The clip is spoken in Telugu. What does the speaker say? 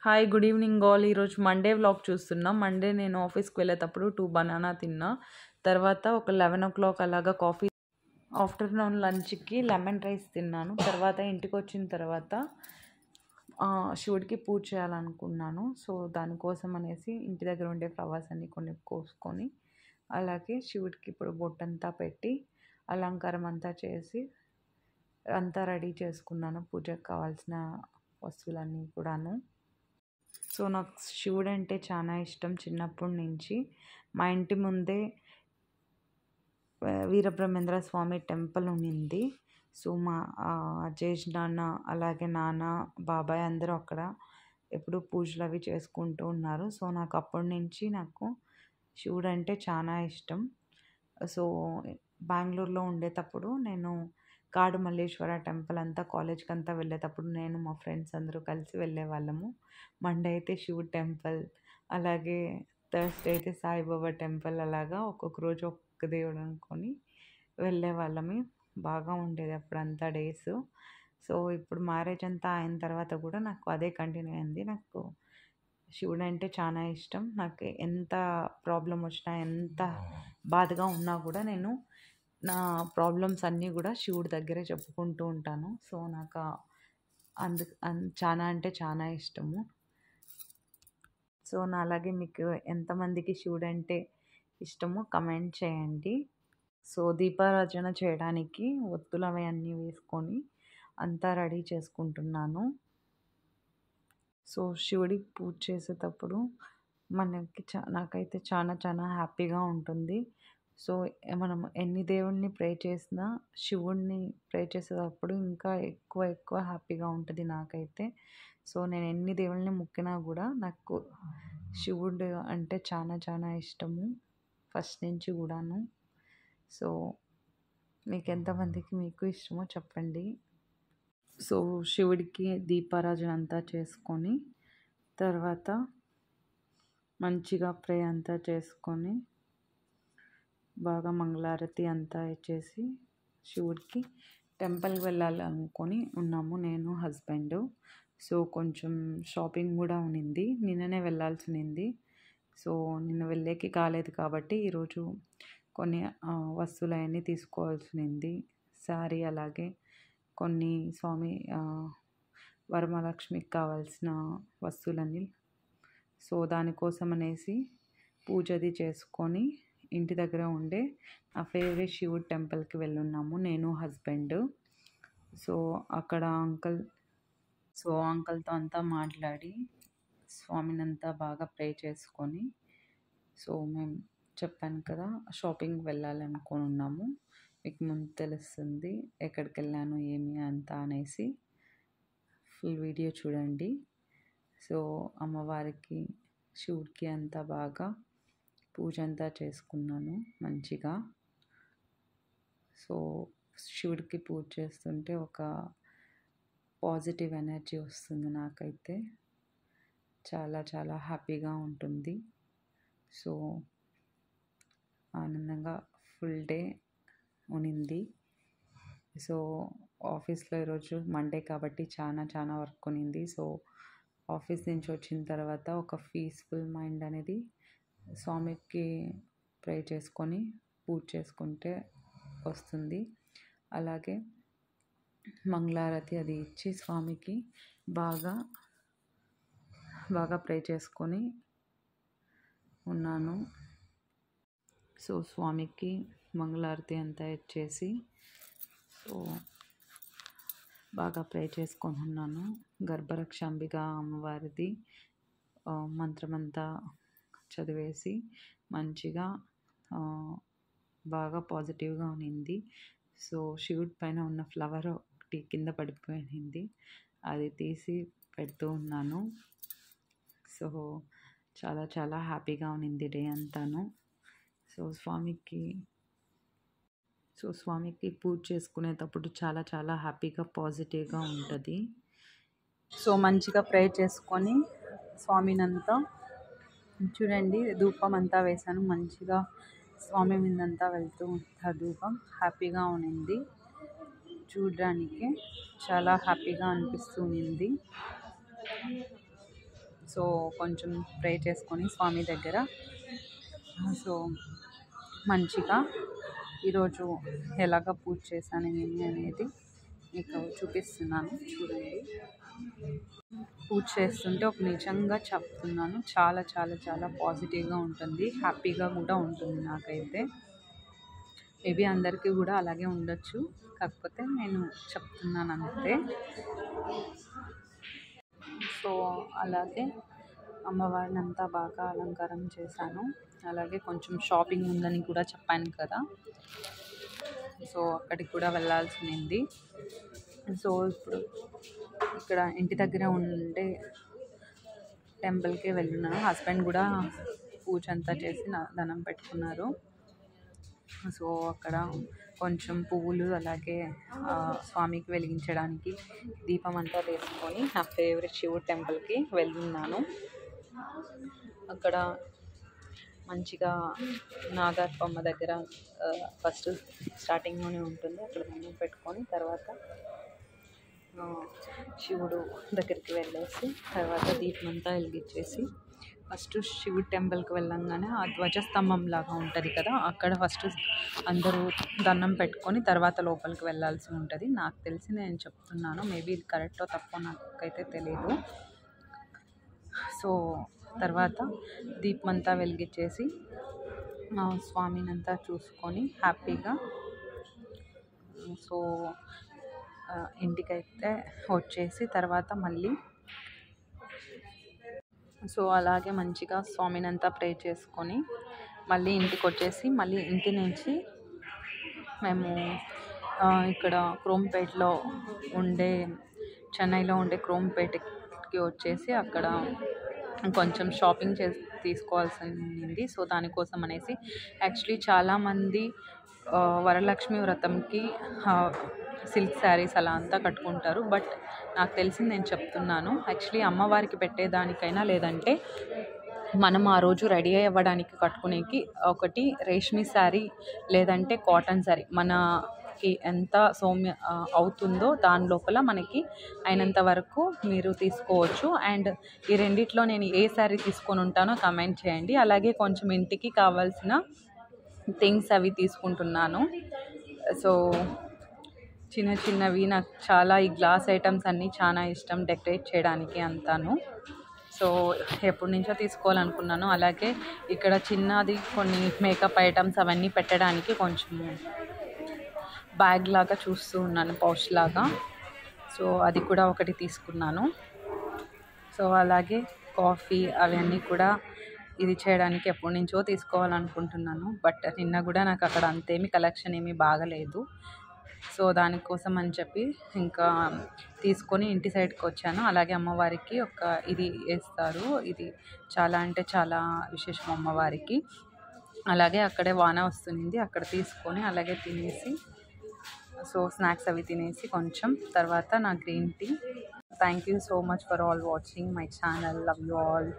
Hi good evening all. ఈరోజు మండే వ్లాగ్ చూస్తున్నాం. మండే నేను ఆఫీస్కి వెళ్ళేటప్పుడు 2 బనానా తిన్నా. తర్వాత ఒక 11 అలాగా కాఫీ. ఆఫ్టర్నూన్ లంచ్కి లెమన్ రైస్ తిన్నాను. తర్వాత ఇంటికి వచ్చిన తర్వాత శివుడికి పూజ చేయాలనుకున్నాను. సో దానికోసం అనేసి ఇంటి దగ్గర ఉండే ఫ్లవర్స్ అన్నీ కొన్ని కోసుకొని అలాగే శివుడికి ఇప్పుడు బొట్టంతా పెట్టి అలంకారం అంతా చేసి అంతా రెడీ చేసుకున్నాను. పూజకు కావాల్సిన వస్తువులన్నీ కూడాను. సో నాకు శివుడు అంటే చాలా ఇష్టం చిన్నప్పటి నుంచి. మా ఇంటి ముందే వీరబ్రహ్మేంద్ర స్వామి టెంపుల్ ఉన్నింది. సో మా జేజ్ నాన్న అలాగే నాన్న బాబాయ్ అందరూ అక్కడ ఎప్పుడు పూజలు అవి చేసుకుంటూ ఉన్నారు. సో నాకు అప్పటి నుంచి నాకు శివుడు అంటే చాలా ఇష్టం. సో బెంగళూరులో ఉండేటప్పుడు నేను కాడు మల్లేశ్వర టెంపుల్ అంతా కాలేజ్కి అంతా వెళ్ళేటప్పుడు నేను మా ఫ్రెండ్స్ అందరూ కలిసి వెళ్ళేవాళ్ళము. మండే అయితే శివుడు టెంపుల్, అలాగే థర్స్డే అయితే సాయిబాబా టెంపుల్, అలాగా ఒక్కొక్క రోజు ఒక్కొక్క దేవుడు అనుకొని వెళ్ళేవాళ్ళము. బాగా ఉండేది అప్పుడంతా డేస్. సో ఇప్పుడు మ్యారేజ్ అంతా అయిన తర్వాత కూడా నాకు అదే కంటిన్యూ అయింది. నాకు శివుడు అంటే చాలా ఇష్టం. నాకు ఎంత ప్రాబ్లం వచ్చినా ఎంత బాధగా ఉన్నా కూడా నేను నా ప్రాబ్లమ్స్ అన్నీ కూడా శివుడి దగ్గరే చెప్పుకుంటూ ఉంటాను. సో నాకు చాలా అంటే చాలా ఇష్టము. సో నా అలాగే మీకు ఎంతమందికి శివుడు అంటే ఇష్టమో కమెంట్ చేయండి. సో దీపారాధన చేయడానికి ఒత్తులు అవి అన్నీ వేసుకొని అంతా రెడీ చేసుకుంటున్నాను. సో శివుడికి పూజ చేసేటప్పుడు మనకి నాకైతే చాలా చాలా హ్యాపీగా ఉంటుంది. సో మనం ఎన్ని దేవుణ్ణి ప్రే చేసినా శివుడిని ప్రే చేసేటప్పుడు ఇంకా ఎక్కువ ఎక్కువ హ్యాపీగా ఉంటుంది నాకైతే. సో నేను ఎన్ని దేవుళ్ళని మొక్కినా కూడా నాకు శివుడు అంటే చాలా చాలా ఇష్టము ఫస్ట్ నుంచి కూడాను. సో మీకు ఎంతమందికి మీకు ఇష్టమో చెప్పండి. సో శివుడికి దీపారాధన అంతా చేసుకొని తర్వాత మంచిగా ప్రే అంతా చేసుకొని బాగా మంగళారతి అంతా ఇచ్చేసి శివుడికి టెంపుల్కి వెళ్ళాలనుకొని ఉన్నాము నేను హస్బెండ్. సో కొంచెం షాపింగ్ కూడా ఉన్నింది. నిన్ననే వెళ్ళాల్సి ఉన్నింది. సో నిన్న వెళ్ళేకి కాలేదు కాబట్టి ఈరోజు కొన్ని వస్తువులు అవన్నీ తీసుకోవాల్సి ఉన్నింది. శారీ అలాగే కొన్ని స్వామి వరమహాలక్ష్మికి కావాల్సిన వస్తువులన్నీ. సో దానికోసం అనేసి పూజది చేసుకొని ఇంటి దగ్గర ఉండే ఆ ఫేవరెట్ శివుడు టెంపుల్కి వెళ్ళున్నాము నేను హస్బెండ్. సో అక్కడ అంకల్తో అంతా మాట్లాడి స్వామిని అంతా బాగా ప్రే చేసుకొని సో మేము చెప్పాను కదా షాపింగ్కి వెళ్ళాలనుకొని ఉన్నాము. మీకు ముందు తెలుస్తుంది ఎక్కడికి వెళ్ళాను ఏమి అంతా అనేసి. ఫుల్ వీడియో చూడండి. సో అమ్మవారికి శివుడికి అంతా బాగా పూజ అంతా చేసుకున్నాను మంచిగా. సో శివుడికి పూజ చేస్తుంటే ఒక పాజిటివ్ ఎనర్జీ వస్తుంది నాకైతే. చాలా చాలా హ్యాపీగా ఉంటుంది. సో ఆనందంగా ఫుల్ డే ఉన్నింది. సో ఆఫీస్లో ఈరోజు మండే కాబట్టి చాలా చాలా వర్క్ ఉన్నింది. సో ఆఫీస్ నుంచి వచ్చిన తర్వాత ఒక పీస్ఫుల్ మైండ్ అనేది స్వామికి ప్రే చేసుకొని పూజ చేసుకుంటే వస్తుంది. అలాగే మంగళారతి అది ఇచ్చి స్వామికి బాగా బాగా ప్రే చేసుకొని ఉన్నాను. సో స్వామికి మంగళారతి అంతా ఇచ్చేసి సో బాగా ప్రే చేసుకొని ఉన్నాను. గర్భరక్షాంబిక అమ్మవారిది మంత్రమంతా చదివేసి మంచిగా బాగా పాజిటివ్గా ఉన్నింది. సో శివుడి పైన ఉన్న ఫ్లవర్ ఒకటి కింద పడిపోయింది. అది తీసి పెడుతూ ఉన్నాను. సో చాలా చాలా హ్యాపీగా ఉన్నింది డే అంతాను. సో స్వామికి పూజ చేసుకునేటప్పుడు చాలా చాలా హ్యాపీగా పాజిటివ్గా ఉంటుంది. సో మంచిగా ప్రే చేసుకొని స్వామినంతా చూడండి ధూపం అంతా వేశాను. మంచిగా స్వామి మీదంతా వెళ్తూ ఉంటుంది ధూపం. హ్యాపీగా ఉన్నింది చూడడానికి. చాలా హ్యాపీగా అనిపిస్తూ ఉన్నింది. సో కొంచెం ప్రే చేసుకొని స్వామి దగ్గర సో మంచిగా ఈరోజు ఎలాగ పూజ చేశాను ఏమి అనేది మీకు చూపిస్తున్నాను చూడండి. పూజ చేస్తుంటే ఒక నిజంగా చెప్తున్నాను, చాలా చాలా చాలా పాజిటివ్గా ఉంటుంది, హ్యాపీగా కూడా ఉంటుంది నాకైతే. మేబీ అందరికీ కూడా అలాగే ఉండొచ్చు, కాకపోతే నేను చెప్తున్నాను అంతే. సో అలాగే అమ్మవారిని అంతా బాగా అలంకారం చేశాను. అలాగే కొంచెం షాపింగ్ ఉందని కూడా చెప్పాను కదా, సో అక్కడికి కూడా వెళ్ళాల్సి ఉంది. సో ఇప్పుడు ఇక్కడ ఇంటి దగ్గర ఉండే టెంపుల్కి వెళ్ళున్నాను. హస్బెండ్ కూడా పూజ అంతా చేసి దండం పెట్టుకున్నారు. సో అక్కడ కొంచెం పువ్వులు అలాగే స్వామికి వెలిగించడానికి దీపం అంతా వేసుకొని నా ఫేవరెట్ శివుడు టెంపుల్కి వెళ్ళున్నాను. అక్కడ మంచిగా నాగర్పమ్మ దగ్గర ఫస్ట్ స్టార్టింగ్లోనే ఉంటుంది, అక్కడ దండం పెట్టుకొని తర్వాత శివుడు దగ్గరికి వెళ్ళేసి తర్వాత దీపం అంతా వెలిగించేసి ఫస్ట్ శివుడు టెంపుల్కి వెళ్ళంగానే ఆ ధ్వజస్తంభం లాగా ఉంటుంది కదా, అక్కడ ఫస్ట్ అందరూ దండం పెట్టుకొని తర్వాత లోపలికి వెళ్ళాల్సి ఉంటుంది. నాకు తెలిసి నేను చెప్తున్నాను, మేబీ ఇది కరెక్టో తప్పో నాకైతే తెలియదు. సో తర్వాత దీపం అంతా వెలిగించేసి స్వామిని అంతా చూసుకొని హ్యాపీగా సో ఇంటికైతే వచ్చేసి తర్వాత మళ్ళీ సో అలాగే మంచిగా స్వామిని అంతా ప్రే చేసుకొని మళ్ళీ ఇంటికి వచ్చేసి మళ్ళీ ఇంటి నుంచి మేము ఇక్కడ క్రోంపేట్లో ఉండే చెన్నైలో ఉండే క్రోంపేటకి వచ్చేసి అక్కడ కొంచెం షాపింగ్ తీసుకోవాల్సింది. సో దానికోసం అనేసి యాక్చువల్లీ చాలామంది వరలక్ష్మి వ్రతంకి సిల్క్ శారీస్ అలా అంతా కట్టుకుంటారు, బట్ నాకు తెలిసింది నేను చెప్తున్నాను. యాక్చువల్లీ అమ్మవారికి పెట్టేదానికైనా లేదంటే మనం ఆ రోజు రెడీ అవ్వడానికి కట్టుకునేకి ఒకటి రేష్మి శారీ లేదంటే కాటన్ శారీ మనకి ఎంత అవుతుందో దాని లోపల మనకి అయినంత వరకు మీరు తీసుకోవచ్చు. అండ్ ఈ రెండిట్లో నేను ఏ శారీ తీసుకొని ఉంటానో కమెంట్ చేయండి. అలాగే కొంచెం ఇంటికి కావాల్సిన థింగ్స్ అవి తీసుకుంటున్నాను. సో చిన్న చిన్నవి నాకు చాలా ఈ గ్లాస్ ఐటమ్స్ అన్నీ చాలా ఇష్టం డెకరేట్ చేయడానికి అంతాను. సో ఎప్పటి నుంచో తీసుకోవాలనుకున్నాను. అలాగే ఇక్కడ చిన్నది కొన్ని మేకప్ ఐటమ్స్ అవన్నీ పెట్టడానికి కొంచెము బ్యాగ్ లాగా చూస్తూ ఉన్నాను, పౌచ్ లాగా. సో అది కూడా ఒకటి తీసుకున్నాను. సో అలాగే కాఫీ అవన్నీ కూడా ఇది చేయడానికి ఎప్పటి నుంచో తీసుకోవాలనుకుంటున్నాను, బట్ నిన్న కూడా నాకు అక్కడ అంతేమీ కలెక్షన్ ఏమీ బాగలేదు. సో దానికోసం అని చెప్పి ఇంకా తీసుకొని ఇంటి సైడ్కి వచ్చాను. అలాగే అమ్మవారికి ఇది వేస్తారు, ఇది చాలా అంటే చాలా విశేషం అమ్మవారికి. అలాగే అక్కడే వాన వస్తుంది, అక్కడ తీసుకొని అలాగే తినేసి సో స్నాక్స్ అవి తినేసి కొంచెం తర్వాత నా green tea. Thank you so much for all watching my channel. Love you all.